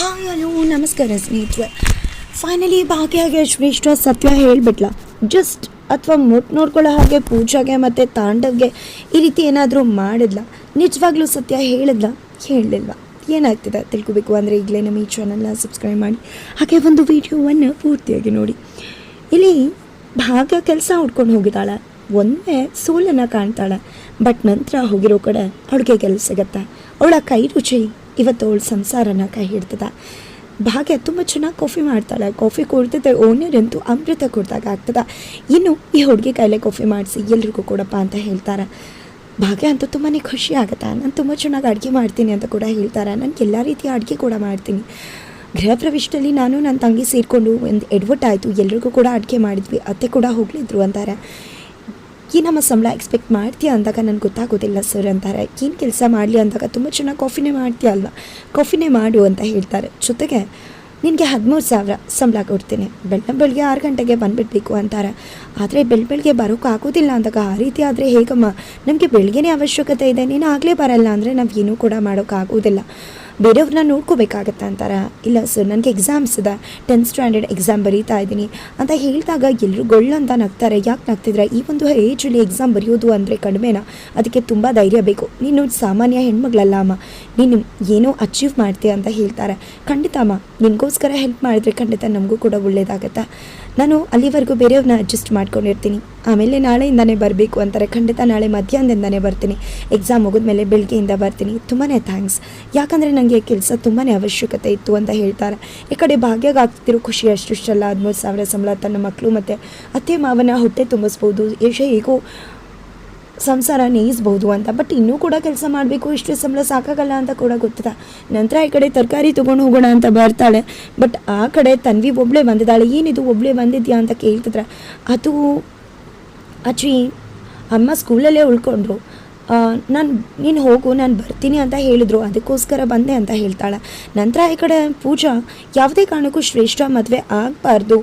Hi hello ನಮಸ್ಕಾರ ಸ್ನೇಹಿತರೆ. Finally ಭಾಗ್ಯಗೆ ಶ್ರೇಷ್ಠ ಸತ್ಯ ಹೇಳಿಬಿಟ್ಲ. ಜಸ್ಟ್ ಅಥವಾ ನೋಡ್ಕೊಳ್ಳೋ ಹಾಗೆ ಪೂಜಾಗೆ ಮತ್ತು ತಾಂಡವ್ಗೆ ಈ ರೀತಿ ಏನಾದರೂ ಮಾಡಿದ್ಲ? ನಿಜವಾಗ್ಲೂ ಸತ್ಯ ಹೇಳಿದ್ಲ ಹೇಳಲಿಲ್ವ? ಏನಾಗ್ತಿದೆ ತಿಳ್ಕೊಬೇಕು ಅಂದರೆ ಈಗಲೇ ನಮ್ಮ ಈ ಚಾನಲ್ನ ಸಬ್ಸ್ಕ್ರೈಬ್ ಮಾಡಿ ಹಾಗೆ ಒಂದು ವಿಡಿಯೋವನ್ನು ಪೂರ್ತಿಯಾಗಿ ನೋಡಿ. ಇಲ್ಲಿ ಭಾಗ್ಯ ಕೆಲಸ ಹುಡ್ಕೊಂಡು ಹೋಗಿದ್ದಾಳೆ. ಒಂದೇ ಸೋಲನ್ನು ಕಾಣ್ತಾಳೆ. ಬಟ್ ನಂತರ ಹೋಗಿರೋ ಕಡೆ ಅವಳಿಗೆ ಕೆಲಸ ಸಿಗತ್ತೆ. ಅವಳ ಕೈ ರುಚಿ ಇವತ್ತು ಅವಳ ಸಂಸಾರನ ಕೈ ಹಿಡ್ತದ. ಭಾಗ್ಯ ತುಂಬ ಚೆನ್ನಾಗಿ ಕಾಫಿ ಮಾಡ್ತಾಳೆ. ಕಾಫಿ ಕೊಡ್ತಿದ್ದೆ ಓನರಂತೂ ಅಮೃತ ಕೊಡ್ದಾಗ ಆಗ್ತದೆ. ಇನ್ನು ಈ ಹುಡುಗಿ ಕೈಲೇ ಕಾಫಿ ಮಾಡಿಸಿ ಎಲ್ರಿಗೂ ಕೊಡಪ್ಪ ಅಂತ ಹೇಳ್ತಾರೆ. ಭಾಗ್ಯ ಅಂತೂ ತುಂಬಾ ಖುಷಿ ಆಗುತ್ತೆ. ನಾನು ತುಂಬ ಚೆನ್ನಾಗಿ ಅಡುಗೆ ಮಾಡ್ತೀನಿ ಅಂತ ಕೂಡ ಹೇಳ್ತಾರೆ. ನಾನು ಎಲ್ಲ ರೀತಿಯ ಅಡುಗೆ ಕೂಡ ಮಾಡ್ತೀನಿ. ಗೃಹ ಪ್ರವೇಶದಲ್ಲಿ ನಾನು ನನ್ನ ತಂಗಿ ಸೇರಿಕೊಂಡು ಒಂದು ಎಡ್ವರ್ಟ್ ಆಯಿತು. ಎಲ್ರಿಗೂ ಕೂಡ ಅಡುಗೆ ಮಾಡಿದ್ವಿ. ಅತ್ತೆ ಕೂಡ ಹೋಗಲಿದ್ರು ಅಂತಾರೆ. ಈ ನಮ್ಮ ಸಂಬಳ ಎಕ್ಸ್ಪೆಕ್ಟ್ ಮಾಡ್ತೀಯ ಅಂದಾಗ ನನಗೆ ಗೊತ್ತಾಗೋದಿಲ್ಲ ಸರ್ ಅಂತಾರೆ. ಏನು ಕೆಲಸ ಮಾಡಲಿ ಅಂದಾಗ ತುಂಬ ಚೆನ್ನಾಗಿ ಕಾಫಿನೇ ಮಾಡ್ತೀಯ ಅಲ್ವಾ, ಕಾಫಿನೇ ಮಾಡು ಅಂತ ಹೇಳ್ತಾರೆ. ಜೊತೆಗೆ ನಿನಗೆ 13,000 ಸಂಬಳ ಕೊಡ್ತೀನಿ, ಬೆಳಗ್ಗೆ 6 ಗಂಟೆಗೆ ಬಂದುಬಿಡ್ಬೇಕು ಅಂತಾರೆ. ಆದರೆ ಬೆಳಗ್ಗೆ ಬರೋಕ್ಕಾಗೋದಿಲ್ಲ ಅಂದಾಗ ಆ ರೀತಿ ಆದರೆ ಹೇಗಮ್ಮ, ನಮಗೆ ಬೆಳಗ್ಗೆನೇ ಅವಶ್ಯಕತೆ ಇದೆ, ನೀನು ಆಗಲೇ ಬರಲ್ಲ ಅಂದರೆ ನಾವು ಏನೂ ಕೂಡ ಮಾಡೋಕ್ಕಾಗೋದಿಲ್ಲ, ಬೇರೆಯವ್ರನ್ನ ನೋಡ್ಕೋಬೇಕಾಗತ್ತೆ ಅಂತಾರೆ. ಇಲ್ಲ ಸರ್ ನನಗೆ ಎಕ್ಸಾಮ್ಸ್ ಇದೆ, 10th ಸ್ಟ್ಯಾಂಡರ್ಡ್ ಎಕ್ಸಾಮ್ ಬರೀತಾ ಇದ್ದೀನಿ ಅಂತ ಹೇಳಿದಾಗ ಎಲ್ಲರೂ ಗೊಳ್ಳಂತ ನಗ್ತಾರೆ. ಯಾಕೆ ನಗ್ತಿದ್ರೆ? ಈ ಒಂದು ಏಜಲ್ಲಿ ಎಕ್ಸಾಮ್ ಬರೆಯೋದು ಅಂದರೆ ಕಡಿಮೆನಾ? ಅದಕ್ಕೆ ತುಂಬ ಧೈರ್ಯ ಬೇಕು. ನೀನು ಸಾಮಾನ್ಯ ಹೆಣ್ಮಗಳಲ್ಲ ಅಮ್ಮ, ನೀನು ಏನೋ ಅಚೀವ್ ಮಾಡ್ತೀಯ ಅಂತ ಹೇಳ್ತಾರೆ. ಖಂಡಿತ ಅಮ್ಮ, ನಿನಗೋಸ್ಕರ ಹೆಲ್ಪ್ ಮಾಡಿದ್ರೆ ಖಂಡಿತ ನಮಗೂ ಕೂಡ ಒಳ್ಳೆಯದಾಗತ್ತೆ. ನಾನು ಅಲ್ಲಿವರೆಗೂ ಬೇರೆಯವ್ರನ್ನ ಅಡ್ಜಸ್ಟ್ ಮಾಡ್ಕೊಂಡಿರ್ತೀನಿ. ಆಮೇಲೆ ನಾಳೆಯಿಂದನೇ ಬರಬೇಕು ಅಂತಾರೆ. ಖಂಡಿತ ನಾಳೆ ಮಧ್ಯಾಹ್ನದಿಂದನೇ ಬರ್ತೀನಿ. ಎಕ್ಸಾಮ್ ಮುಗಿದ್ಮೇಲೆ ಬೆಳಗ್ಗೆಯಿಂದ ಬರ್ತೀನಿ. ತುಂಬಾ ಥ್ಯಾಂಕ್ಸ್, ಯಾಕಂದರೆ ನನಗೆ ಕೆಲಸ ತುಂಬಾ ಅವಶ್ಯಕತೆ ಇತ್ತು ಅಂತ ಹೇಳ್ತಾರೆ. ಈ ಕಡೆ ಭಾಗ್ಯಗೆ ಆಗ್ತಿರೋ ಖುಷಿ ಅಷ್ಟಿಷ್ಟಲ್ಲ. 13,000 ಸಂಬಳ ತನ್ನ ಮಕ್ಕಳು ಮತ್ತು ಅತ್ತೆ ಮಾವನ ಹೊಟ್ಟೆ ತುಂಬಿಸ್ಬೋದು, ಹೇಗೋ ಸಂಸಾರ ನೇಯಿಸ್ಬೋದು ಅಂತ. ಬಟ್ ಇನ್ನೂ ಕೂಡ ಕೆಲಸ ಮಾಡಬೇಕು, ಇಷ್ಟು ಸಂಬಳ ಸಾಕಾಗಲ್ಲ ಅಂತ ಕೂಡ ಗೊತ್ತಿದೆ. ನಂತರ ಈ ಕಡೆ ತರಕಾರಿ ತೊಗೊಂಡು ಹೋಗೋಣ ಅಂತ ಬರ್ತಾಳೆ. ಬಟ್ ಆ ಕಡೆ ತನ್ವಿ ಒಬ್ಬಳೇ ಬಂದಿದ್ದಾಳೆ. ಏನಿದು ಒಬ್ಬಳೇ ಬಂದಿದ್ಯಾ ಅಂತ ಕೇಳ್ತಿದ್ರೆ, ಅದು ಅಜ್ಜಿ ಅಮ್ಮ ಸ್ಕೂಲಲ್ಲೇ ಉಳ್ಕೊಂಡ್ರು, ನೀನು ಹೋಗು ನಾನು ಬರ್ತೀನಿ ಅಂತ ಹೇಳಿದ್ರು, ಅದಕ್ಕೋಸ್ಕರ ಬಂದೆ ಅಂತ ಹೇಳ್ತಾಳೆ. ನಂತರ ಈ ಕಡೆ ಪೂಜಾ ಯಾವುದೇ ಕಾರಣಕ್ಕೂ ಶ್ರೇಷ್ಠ ಮದುವೆ ಆಗಬಾರ್ದು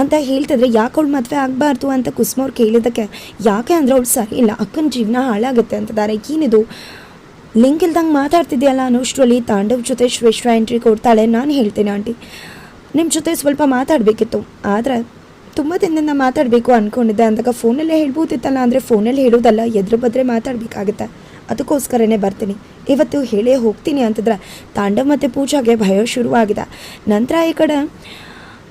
ಅಂತ ಹೇಳ್ತಿದ್ರೆ, ಯಾಕೆ ಅವಳು ಮದುವೆ ಆಗಬಾರ್ದು ಅಂತ ಕುಸುಮವ್ರು ಕೇಳಿದ್ದಕ್ಕೆ, ಯಾಕೆ ಅಂದರೆ ಅವಳು ಸರಿ ಇಲ್ಲ, ಅಕ್ಕನ ಜೀವನ ಹಾಳಾಗುತ್ತೆ ಅಂತಿದ್ದಾರೆ. ಏನಿದು ಲಿಂಕ್ ಇಲ್ದಂಗೆ ಮಾತಾಡ್ತಿದ್ಯಲ್ಲ ಅನ್ನೋಷ್ಟರಲ್ಲಿ ತಾಂಡವ್ ಜೊತೆ ಶ್ರೇಷ್ಠ ಎಂಟ್ರಿ ಕೊಡ್ತಾಳೆ. ನಾನು ಹೇಳ್ತೇನೆ ಆಂಟಿ, ನಿಮ್ಮ ಜೊತೆ ಸ್ವಲ್ಪ ಮಾತಾಡಬೇಕಿತ್ತು, ಆದರೆ ತುಂಬ ದಿನದಿಂದ ಮಾತಾಡಬೇಕು ಅಂದ್ಕೊಂಡಿದ್ದೆ ಅಂದಾಗ ಫೋನಲ್ಲೇ ಹೇಳ್ಬೋದಿತ್ತಲ್ಲ. ಅಂದರೆ ಫೋನಲ್ಲಿ ಹೇಳೋದಲ್ಲ, ಎದುರು ಬದ್ರೆ ಮಾತಾಡಬೇಕಾಗುತ್ತೆ, ಅದಕ್ಕೋಸ್ಕರನೇ ಬರ್ತೀನಿ, ಇವತ್ತು ಹೇಳೇ ಹೋಗ್ತೀನಿ ಅಂತಿದ್ರೆ ತಾಂಡವ್ ಮತ್ತು ಪೂಜಾಗೆ ಭಯ ಶುರುವಾಗಿದೆ. ನಂತರ ಈ ಕಡೆ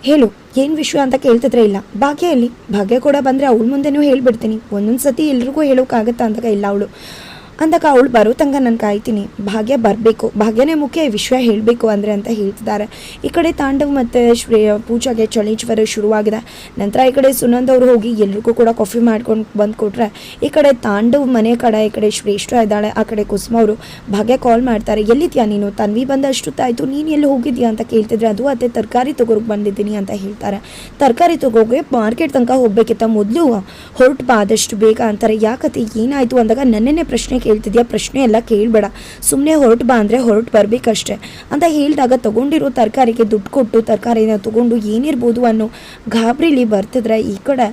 ಹೇಳು ಏನು ವಿಷಯ ಅಂತ ಕೇಳ್ತಿದ್ರೆ, ಇಲ್ಲ ಭಾಗ್ಯ ಎಲ್ಲಿ, ಭಾಗ್ಯ ಕೂಡ ಬಂದರೆ ಅವಳ ಮುಂದೆನೂ ಹೇಳ್ಬಿಡ್ತೀನಿ, ಒಂದೊಂದು ಸತಿ ಎಲ್ರಿಗೂ ಹೇಳೋಕ್ಕಾಗತ್ತಾ ಅಂದಾಗ ಇಲ್ಲ ಅವಳು ಅಂದಾಗ ಅವಳು ಬರೋ ತನಕ ನಾನು ಕಾಯ್ತೀನಿ, ಭಾಗ್ಯ ಬರಬೇಕು, ಭಾಗ್ಯನೇ ಮುಖ್ಯ, ಈ ವಿಷಯ ಹೇಳಬೇಕು ಅಂದರೆ ಅಂತ ಹೇಳ್ತಿದ್ದಾರೆ. ಈ ಕಡೆ ತಾಂಡವ್ ಮತ್ತು ಪೂಜಾಗೆ ಚಳಿ ಜ್ವರ ಶುರುವಾಗಿದೆ. ನಂತರ ಈ ಕಡೆ ಸುನಂದ್ ಅವರು ಹೋಗಿ ಎಲ್ರಿಗೂ ಕೂಡ ಕಾಫಿ ಮಾಡ್ಕೊಂಡು ಬಂದು ಕೊಟ್ರೆ, ಈ ಕಡೆ ತಾಂಡವ್ ಮನೆ ಕಡೆ ಈ ಕಡೆ ಶ್ರೇಷ್ಠ ಇದ್ದಾಳೆ. ಆ ಕಡೆ ಕುಸುಮ ಅವರು ಭಾಗ್ಯ ಕಾಲ್ ಮಾಡ್ತಾರೆ, ಎಲ್ಲಿದ್ಯಾ ನೀನು, ತನ್ವಿ ಬಂದ ಅಷ್ಟೊತ್ತಾಯಿತು, ನೀನು ಎಲ್ಲಿ ಹೋಗಿದ್ಯಾ ಅಂತ ಕೇಳ್ತಿದ್ರೆ, ಅದು ಅತ್ತೆ ತರಕಾರಿ ತೊಗೊಳಕ್ಕೆ ಬಂದಿದ್ದೀನಿ ಅಂತ ಹೇಳ್ತಾರೆ. ತರಕಾರಿ ತೊಗೋಗೆ ಮಾರ್ಕೆಟ್ ತನಕ ಹೋಗ್ಬೇಕಿತ್ತ, ಮೊದಲು ಹೊರಟು ಬಾ ಆದಷ್ಟು ಬೇಗ ಅಂತಾರೆ. ಯಾಕತ್ತೆ ಏನಾಯಿತು ಅಂದಾಗ, ನನ್ನೇ ಪ್ರಶ್ನೆ ಕೇಳ್ತಿದ್ಯಾ, ಪ್ರಶ್ನೆ ಎಲ್ಲ ಕೇಳಬೇಡ, ಸುಮ್ಮನೆ ಹೊರಟು ಬಾ ಅಂದರೆ ಹೊರಟು ಬರಬೇಕಷ್ಟೆ ಅಂತ ಹೇಳಿದಾಗ, ತೊಗೊಂಡಿರೋ ತರಕಾರಿಗೆ ದುಡ್ಡು ಕೊಟ್ಟು ತರಕಾರಿನ ತೊಗೊಂಡು ಏನಿರ್ಬೋದು ಅನ್ನೋ ಗಾಬರಿಲಿ ಬರ್ತಿದ್ರೆ, ಈ ಕಡೆ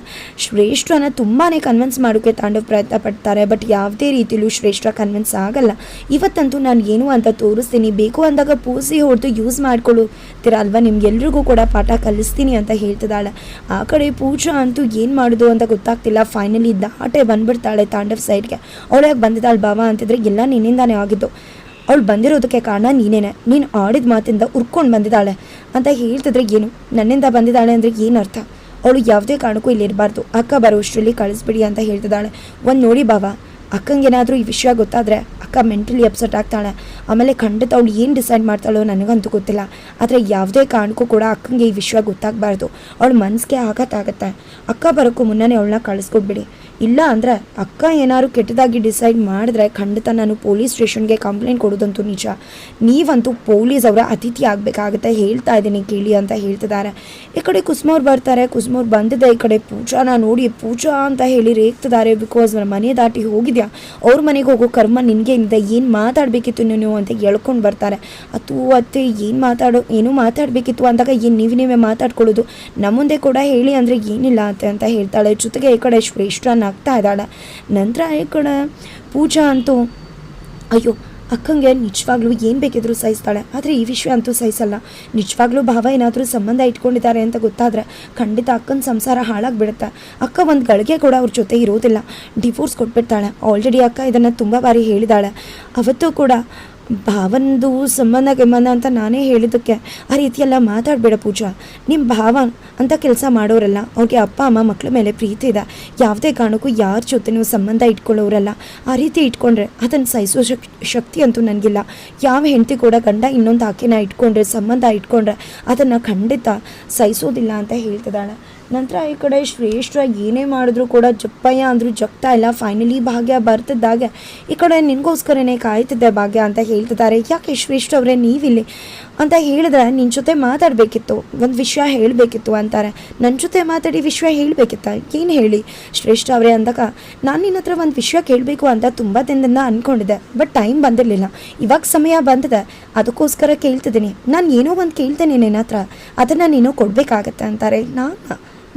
ಶ್ರೇಷ್ಠನ ತುಂಬಾ ಕನ್ವಿನ್ಸ್ ಮಾಡೋಕ್ಕೆ ತಾಂಡವ್ ಪ್ರಯತ್ನ ಪಡ್ತಾರೆ. ಬಟ್ ಯಾವುದೇ ರೀತಿಲೂ ಶ್ರೇಷ್ಠ ಕನ್ವಿನ್ಸ್ ಆಗಲ್ಲ. ಇವತ್ತಂತೂ ನಾನು ಏನು ಅಂತ ತೋರಿಸ್ತೀನಿ, ಬೇಕು ಅಂದಾಗ ಪೂಸಿ ಹೊಡೆದು ಯೂಸ್ ಮಾಡ್ಕೊಳ್ಳುತ್ತೀರ ಅಲ್ವಾ, ನಿಮ್ಗೆಲ್ರಿಗೂ ಕೂಡ ಪಾಠ ಕಲಿಸ್ತೀನಿ ಅಂತ ಹೇಳ್ತಿದ್ದಾಳೆ. ಆ ಕಡೆ ಪೂಜಾ ಅಂತೂ ಏನು ಮಾಡೋದು ಅಂತ ಗೊತ್ತಾಗ್ತಿಲ್ಲ. ಫೈನಲಿ ದಾಟೆ ಬಂದ್ಬಿಡ್ತಾಳೆ ತಾಂಡವ್ ಸೈಡ್ಗೆ. ಅವಳಾಗ ಬಂದಿದ್ದಾಳೆ ಬಾಬಾ ಅಂತಿದ್ರೆ, ಎಲ್ಲ ನಿನ್ನಿಂದಾನೇ ಆಗಿದ್ದು, ಅವಳು ಬಂದಿರೋದಕ್ಕೆ ಕಾರಣ ನೀನೇನೆ, ನೀನು ಆಡಿದ ಮಾತಿಂದ ಉರ್ಕೊಂಡು ಬಂದಿದ್ದಾಳೆ ಅಂತ ಹೇಳ್ತಿದ್ರೆ, ಏನು ನನ್ನಿಂದ ಬಂದಿದ್ದಾಳೆ ಅಂದರೆ ಏನು ಅರ್ಥ, ಅವಳು ಯಾವುದೇ ಕಾರಣಕ್ಕೂ ಇಲ್ಲಿ ಇರಬಾರ್ದು, ಅಕ್ಕ ಬರೋಷ್ಟರಲ್ಲಿ ಕಳಿಸ್ಬಿಡಿ ಅಂತ ಹೇಳ್ತಿದ್ದಾಳೆ. ಒಂದು ನೋಡಿ ಬಾಬಾ, ಅಕ್ಕಂಗೇನಾದರೂ ಈ ವಿಷಯ ಗೊತ್ತಾದರೆ ಅಕ್ಕ ಮೆಂಟಲಿ ಅಪ್ಸೆಟ್ ಆಗ್ತಾಳೆ. ಆಮೇಲೆ ಖಂಡಿತ ಅವಳು ಏನು ಡಿಸೈಡ್ ಮಾಡ್ತಾಳೋ ನನಗಂತೂ ಗೊತ್ತಿಲ್ಲ. ಆದರೆ ಯಾವುದೇ ಕಾರಣಕ್ಕೂ ಕೂಡ ಅಕ್ಕಂಗೆ ಈ ವಿಷಯ ಗೊತ್ತಾಗಬಾರ್ದು. ಅವಳ ಮನಸ್ಸಿಗೆ ಆಘಾತ. ಅಕ್ಕ ಬರೋಕ್ಕೂ ಮುನ್ನನೇ ಅವಳನ್ನ ಕಳಿಸ್ಕೊಟ್ಬಿಡಿ. ಇಲ್ಲ ಅಂದರೆ ಅಕ್ಕ ಏನಾದ್ರು ಕೆಟ್ಟದಾಗಿ ಡಿಸೈಡ್ ಮಾಡಿದ್ರೆ ಖಂಡಿತ ನಾನು ಪೊಲೀಸ್ ಸ್ಟೇಷನ್ಗೆ ಕಂಪ್ಲೇಂಟ್ ಕೊಡೋದಂತೂ ನಿಜ. ನೀವಂತೂ ಪೊಲೀಸ್ ಅವರ ಅತಿಥಿ ಆಗಬೇಕಾಗುತ್ತೆ, ಹೇಳ್ತಾ ಇದ್ದೀನಿ ಕೇಳಿ ಅಂತ ಹೇಳ್ತಿದ್ದಾರೆ. ಈ ಕಡೆ ಕುಸುಮವ್ರು ಬರ್ತಾರೆ. ಕುಸುಮವ್ರು ಬಂದಿದೆ. ಈ ಕಡೆ ಪೂಜಾನ ನೋಡಿ ಪೂಜಾ ಅಂತ ಹೇಳಿ ರೇಗ್ತಿದ್ದಾರೆ. ಬಿಕಾಸ್ ಮನೆ ದಾಟಿ ಹೋಗಿದ್ಯಾ, ಅವ್ರ ಮನೆಗೆ ಹೋಗೋ ಕರ್ಮ ನಿನಗೆ ಇದೆ, ಏನು ಮಾತಾಡಬೇಕಿತ್ತು ನೀವು ಅಂತ ಹೇಳ್ಕೊಂಡು ಬರ್ತಾರೆ. ಅತ್ತೆ ಏನೂ ಮಾತಾಡಬೇಕಿತ್ತು ಅಂದಾಗ ಏನು ನೀವೇ ಮಾತಾಡ್ಕೊಳ್ಳೋದು, ನಮ್ಮ ಮುಂದೆ ಕೂಡ ಹೇಳಿ ಅಂದರೆ ಏನಿಲ್ಲ ಅಂತ ಹೇಳ್ತಾಳೆ. ಜೊತೆಗೆ ಈ ಕಡೆ ಶ್ರೇಷ್ಠ ಆಗ್ತಾ ಇದ್ದಾಳೆ. ನಂತರ ಈ ಕಡೆ ಪೂಜಾ ಅಂತೂ ಅಯ್ಯೋ ಅಕ್ಕಂಗೆ ನಿಜವಾಗ್ಲೂ ಏನು ಬೇಕಿದ್ರೂ ಸಹಿಸ್ತಾಳೆ, ಆದರೆ ಈ ವಿಷಯ ಅಂತೂ ಸಹಿಸಲ್ಲ. ನಿಜವಾಗ್ಲೂ ಭಾವ ಏನಾದರೂ ಸಂಬಂಧ ಇಟ್ಕೊಂಡಿದ್ದಾರೆ ಅಂತ ಗೊತ್ತಾದರೆ ಖಂಡಿತ ಅಕ್ಕನ ಸಂಸಾರ ಹಾಳಾಗಿಬಿಡುತ್ತೆ. ಅಕ್ಕ ಒಂದು ಗಳಿಗೆ ಕೂಡ ಅವ್ರ ಜೊತೆ ಇರೋದಿಲ್ಲ, ಡಿವೋರ್ಸ್ ಕೊಟ್ಬಿಡ್ತಾಳೆ. ಆಲ್ರೆಡಿ ಅಕ್ಕ ಇದನ್ನು ತುಂಬ ಬಾರಿ ಹೇಳಿದಾಳೆ. ಅವತ್ತು ಕೂಡ ಭಾವನದು ಸಂಬಂಧ ಅಂತ ನಾನೇ ಹೇಳಿದ್ದಕ್ಕೆ ಆ ರೀತಿಯೆಲ್ಲ ಮಾತಾಡಬೇಡ ಪೂಜಾ. ನಿಮ್ಮ ಭಾವ ಅಂತ ಕೆಲಸ ಮಾಡೋರಲ್ಲ, ಅವ್ರಿಗೆ ಅಪ್ಪ ಅಮ್ಮ ಮಕ್ಕಳ ಮೇಲೆ ಪ್ರೀತಿ ಇದೆ. ಯಾವುದೇ ಕಾರಣಕ್ಕೂ ಯಾರ ಜೊತೆ ನೀವು ಸಂಬಂಧ ಇಟ್ಕೊಳ್ಳೋರಲ್ಲ. ಆ ರೀತಿ ಇಟ್ಕೊಂಡ್ರೆ ಅದನ್ನು ಸಹಿಸೋ ಶಕ್ತಿ ಅಂತೂ ನನಗಿಲ್ಲ. ಯಾವ ಹೆಂಡತಿ ಕೂಡ ಗಂಡ ಇನ್ನೊಂದು ಆಕೆನ ಇಟ್ಕೊಂಡ್ರೆ, ಸಂಬಂಧ ಇಟ್ಕೊಂಡ್ರೆ ಅದನ್ನು ಖಂಡಿತ ಸಹಿಸೋದಿಲ್ಲ ಅಂತ ಹೇಳ್ತಿದ್ದಾಳೆ. ನಂತರ ಈ ಕಡೆ ಶ್ರೇಷ್ಠ ಏನೇ ಮಾಡಿದ್ರು ಕೂಡ ಜಪ್ಪಯ್ಯ ಅಂದರೂ ಜಗ್ತಾ ಇಲ್ಲ. ಫೈನಲಿ ಭಾಗ್ಯ ಬರ್ತಿದ್ದಾಗೆ ಈ ಕಡೆ ನಿನಗೋಸ್ಕರನೇ ಕಾಯ್ತಿದ್ದೆ ಭಾಗ್ಯ ಅಂತ ಹೇಳ್ತಿದ್ದಾರೆ. ಯಾಕೆ ಶ್ರೇಷ್ಠ ಅವರೇ ನೀವಿಲ್ಲಿ ಅಂತ ಹೇಳಿದ್ರೆ, ನಿನ್ನ ಜೊತೆ ಮಾತಾಡಬೇಕಿತ್ತು, ಒಂದು ವಿಷಯ ಹೇಳಬೇಕಿತ್ತು ಅಂತಾರೆ. ನನ್ನ ಜೊತೆ ಮಾತಾಡಿ ವಿಷಯ ಹೇಳಬೇಕಿತ್ತ? ಏನು ಹೇಳಿ ಶ್ರೇಷ್ಠ ಅವರೇ ಅಂದಾಗ, ನಾನು ನಿನ್ನ ಹತ್ರ ಒಂದು ವಿಷಯ ಕೇಳಬೇಕು ಅಂತ ತುಂಬ ದಿನದಿಂದ ಅಂದ್ಕೊಂಡಿದ್ದೆ, ಬಟ್ ಟೈಮ್ ಬಂದಿರಲಿಲ್ಲ. ಇವಾಗ ಸಮಯ ಬಂದಿದೆ, ಅದಕ್ಕೋಸ್ಕರ ಕೇಳ್ತಿದ್ದೀನಿ. ನಾನು ಏನೋ ಒಂದು ಕೇಳ್ತೇನೆ ನಿನ್ನ ಹತ್ರ, ಅದನ್ನು ನೀನು ಕೊಡಬೇಕಾಗತ್ತೆ ಅಂತಾರೆ.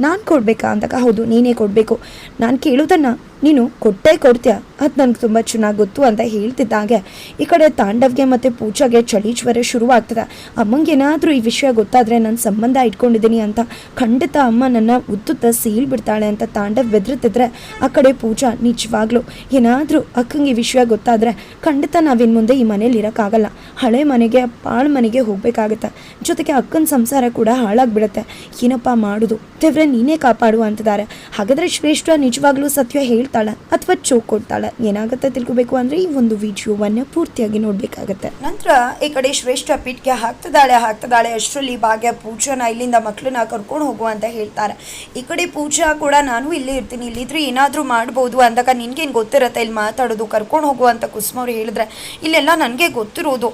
ನಾನು ಕೊಡಬೇಕಾ ಅಂದಾಗ, ಹೌದು ನೀನೇ ಕೊಡಬೇಕು. ನಾನು ಕೇಳೋದನ್ನು ನೀನು ಕೊಟ್ಟೇ ಕೊಡ್ತೀಯ, ಅದು ನನಗೆ ತುಂಬ ಚೆನ್ನಾಗಿ ಗೊತ್ತು ಅಂತ ಹೇಳ್ತಿದ್ದಾಗೆ ಈ ಕಡೆ ತಾಂಡವ್ಗೆ ಮತ್ತು ಪೂಜಾಗೆ ಚಳಿ ಜ್ವರ ಶುರುವಾಗ್ತದೆ. ಅಮ್ಮಂಗೆ ಏನಾದರೂ ಈ ವಿಷಯ ಗೊತ್ತಾದರೆ ನಾನು ಸಂಬಂಧ ಇಟ್ಕೊಂಡಿದ್ದೀನಿ ಅಂತ ಖಂಡಿತ ಅಮ್ಮ ನನ್ನ ಉದ್ದುತ್ತ ಸೀಳ್ಬಿಡ್ತಾಳೆ ಅಂತ ತಾಂಡವ್ ಬೆದರುತ್ತಿದ್ರೆ, ಆ ಕಡೆ ಪೂಜಾ ನಿಜವಾಗ್ಲೂ ಏನಾದರೂ ಅಕ್ಕಂಗೆ ಈ ವಿಷಯ ಗೊತ್ತಾದರೆ ಖಂಡಿತ ನಾವಿನ್ನು ಮುಂದೆ ಈ ಮನೇಲಿ ಇರೋಕ್ಕಾಗಲ್ಲ, ಹಳೆ ಮನೆಗೆ ಪಾಳು ಮನೆಗೆ ಹೋಗಬೇಕಾಗತ್ತೆ. ಜೊತೆಗೆ ಅಕ್ಕನ ಸಂಸಾರ ಕೂಡ ಹಾಳಾಗ್ಬಿಡುತ್ತೆ. ಏನಪ್ಪ ಮಾಡೋದು ದೇವ್ರೆ, ನೀನೇ ಕಾಪಾಡು ಅಂತಿದ್ದಾರೆ. ಹಾಗಾದರೆ ಶ್ರೇಷ್ಠ ನಿಜವಾಗ್ಲೂ ಸತ್ಯ ಹೇಳ್ತಾಳೆ ಅಥವಾ ಚೋಕ್ ಕೊಡ್ತಾಳೆ, ಏನಾಗುತ್ತೆ ತಿಳ್ಕೊಬೇಕು ಅಂದರೆ ಈ ಒಂದು ವಿಡಿಯೋವನ್ನು ಪೂರ್ತಿಯಾಗಿ ನೋಡಬೇಕಾಗತ್ತೆ. ನಂತರ ಈ ಕಡೆ ಶ್ರೇಷ್ಠ ಪೀಠ್ಗೆ ಹಾಕ್ತಿದ್ದಾಳೆ ಅಷ್ಟರಲ್ಲಿ ಭಾಗ್ಯ ಪೂಜಾನ ಇಲ್ಲಿಂದ ಮಕ್ಕಳನ್ನ ಕರ್ಕೊಂಡು ಹೋಗು ಅಂತ ಹೇಳ್ತಾರೆ. ಈ ಕಡೆ ಪೂಜಾ ಕೂಡ ನಾನು ಇಲ್ಲೇ ಇರ್ತೀನಿ, ಇಲ್ಲಿದ್ರೆ ಏನಾದರೂ ಮಾಡ್ಬೋದು ಅಂದಾಗ, ನಿನ್ಗೇನು ಗೊತ್ತಿರುತ್ತೆ ಇಲ್ಲಿ ಮಾತಾಡೋದು, ಕರ್ಕೊಂಡು ಹೋಗು ಅಂತ ಕುಸುಮವ್ರು ಹೇಳಿದ್ರೆ, ಇಲ್ಲೆಲ್ಲ ನನಗೆ ಗೊತ್ತಿರೋದು,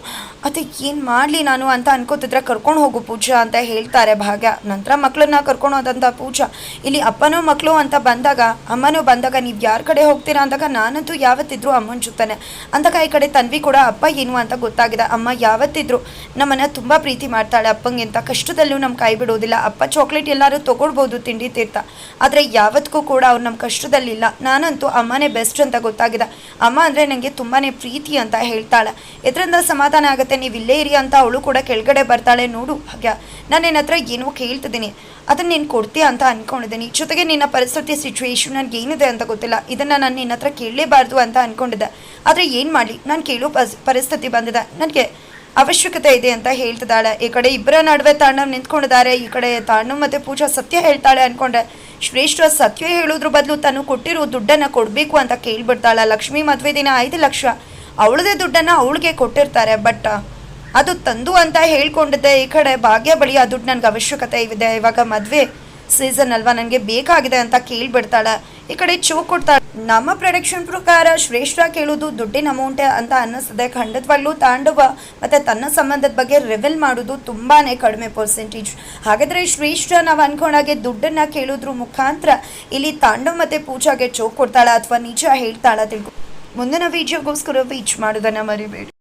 ಅದು ಏನು ಮಾಡಲಿ ನಾನು ಅಂತ ಅನ್ಕೋತಿದ್ರೆ ಕರ್ಕೊಂಡು ಹೋಗು ಪೂಜಾ ಅಂತ ಹೇಳ್ತಾರೆ ಭಾಗ್ಯ. ನಂತರ ಮಕ್ಕಳನ್ನ ಕರ್ಕೊಂಡು ಹೋದಂಥ ಪೂಜಾ ಇಲ್ಲಿ ಅಪ್ಪನೋ ಮಕ್ಕಳು ಅಂತ ಬಂದಾಗ, ಅಮ್ಮನೂ ಬಂದಾಗ ನೀವು ಯಾರ ಕಡೆ ಹೋಗ್ತೀರಾ ಅಂದಾಗ, ನಾನಂತೂ ಯಾವತ್ತಿದ್ರು ಅಮ್ಮನ ಜೊತೆನೆ ಅಂದಾಗ, ಈ ಕಡೆ ತನ್ವಿ ಕೂಡ ಅಪ್ಪ ಏನು ಅಂತ ಗೊತ್ತಾಗಿದೆ. ಅಮ್ಮ ಯಾವತ್ತಿದ್ರು ನಮ್ಮನ್ನ ತುಂಬ ಪ್ರೀತಿ ಮಾಡ್ತಾಳೆ, ಅಪ್ಪಂಗಿಂತ ಕಷ್ಟದಲ್ಲೂ ನಮ್ಮ ಕೈ ಬಿಡೋದಿಲ್ಲ. ಅಪ್ಪ ಚಾಕ್ಲೇಟ್ ಎಲ್ಲರೂ ತೊಗೊಳ್ಬೋದು ತಿಂಡಿ ತೀರ್ಥ, ಆದರೆ ಯಾವತ್ತಿಗೂ ಕೂಡ ಅವ್ರು ನಮ್ಮ ಕಷ್ಟದಲ್ಲಿಲ್ಲ. ನಾನಂತೂ ಅಮ್ಮನೇ ಬೆಸ್ಟ್ ಅಂತ ಗೊತ್ತಾಗಿದೆ. ಅಮ್ಮ ಅಂದರೆ ನನಗೆ ತುಂಬಾ ಪ್ರೀತಿ ಅಂತ ಹೇಳ್ತಾಳೆ. ಇದರಿಂದ ಸಮಾಧಾನ ಆಗುತ್ತೆ, ನೀವು ಇಲ್ಲೇ ಇರಿ ಅಂತ ಅವಳು ಕೂಡ ಕೆಳಗಡೆ ಬರ್ತಾಳೆ. ನೋಡು ಹಾಗೆ ನಾನು ನಿನ್ನ ಹತ್ರ ಏನೋ ಕೇಳ್ತಿದ್ದೀನಿ, ಅದನ್ನು ನೀನು ಕೊಡ್ತೀಯ ಅಂತ ಅಂದ್ಕೊಂಡಿದ್ದೀನಿ. ಜೊತೆಗೆ ನಿನ್ನ ಪರಿಸ್ಥಿತಿ ಸಿಚುವೇಶನ್ ನನಗೆ ಏನಿದೆ ಅಂತ ಗೊತ್ತಿಲ್ಲ, ಇದನ್ನು ನಾನು ನಿನ್ನ ಹತ್ರ ಕೇಳಲೇಬಾರ್ದು ಅಂತ ಅಂದ್ಕೊಂಡಿದ್ದೆ. ಆದರೆ ಏನು ಮಾಡಲಿ, ನಾನು ಕೇಳೋ ಪರಿಸ್ಥಿತಿ ಬಂದಿದೆ, ನನಗೆ ಅವಶ್ಯಕತೆ ಇದೆ ಅಂತ ಹೇಳ್ತಿದ್ದಾಳೆ. ಈ ಕಡೆ ಇಬ್ಬರ ನಡುವೆ ತಾಂಡವ್ ನಿಂತ್ಕೊಂಡಿದ್ದಾರೆ. ಈ ಕಡೆ ತಾಂಡವ್ ಮತ್ತು ಪೂಜಾ ಸತ್ಯ ಹೇಳ್ತಾಳೆ ಅಂದ್ಕೊಂಡೆ, ಶ್ರೇಷ್ಠ ಸತ್ಯ ಹೇಳೋದ್ರ ಬದಲು ತಾನು ಕೊಟ್ಟಿರೋ ದುಡ್ಡನ್ನು ಕೊಡಬೇಕು ಅಂತ ಕೇಳ್ಬಿಡ್ತಾಳೆ. ಲಕ್ಷ್ಮಿ ಮದುವೆ ದಿನ 5 ಲಕ್ಷ ಅವಳದೇ ದುಡ್ಡನ್ನು ಅವಳಿಗೆ ಕೊಟ್ಟಿರ್ತಾರೆ, ಬಟ್ ಅದು ತಂದು ಅಂತ ಹೇಳ್ಕೊಂಡಿದ್ದೆ. ಈ ಕಡೆ ಭಾಗ್ಯ ಬಳಿ ಆ ದುಡ್ಡು ನನಗೆ ಅವಶ್ಯಕತೆ ಇದೆ, ಇವಾಗ ಮದುವೆ ಸೀಸನ್ ಅಲ್ವಾ, ನನಗೆ ಬೇಕಾಗಿದೆ ಅಂತ ಕೇಳ್ಬಿಡ್ತಾಳೆ. ಈ ಕಡೆ ಚೋಕ್ ಕೊಡ್ತಾಳೆ. ನಮ್ಮ ಪ್ರೊಡಕ್ಷನ್ ಪ್ರಕಾರ ಶ್ರೇಷ್ಠ ಕೇಳೋದು ದುಡ್ಡಿನ ಅಮೌಂಟೇ ಅಂತ ಅನ್ನಿಸ್ತದೆ. ಖಂಡಿತವಾಗ್ಲೂ ತಾಂಡವ ಮತ್ತು ತನ್ನ ಸಂಬಂಧದ ಬಗ್ಗೆ ರಿವೆಲ್ ಮಾಡೋದು ತುಂಬಾ ಕಡಿಮೆ ಪರ್ಸೆಂಟೇಜ್. ಹಾಗಾದರೆ ಶ್ರೇಷ್ಠ ನಾವು ಅನ್ಕೊಂಡಾಗೆ ದುಡ್ಡನ್ನು ಕೇಳೋದ್ರ ಮುಖಾಂತರ ಇಲ್ಲಿ ತಾಂಡವ್ ಮತ್ತು ಪೂಜಾಗೆ ಚೋಕ್ ಕೊಡ್ತಾಳೆ ಅಥವಾ ನಿಜ ಹೇಳ್ತಾಳೆ ತಿಳ್ಕೊ. ಮುಂದಿನ ವಿಡಿಯೋಗೋಸ್ಕರ ವೀಚ್ ಮಾಡೋದನ್ನು ಮರಿಬೇಡಿ.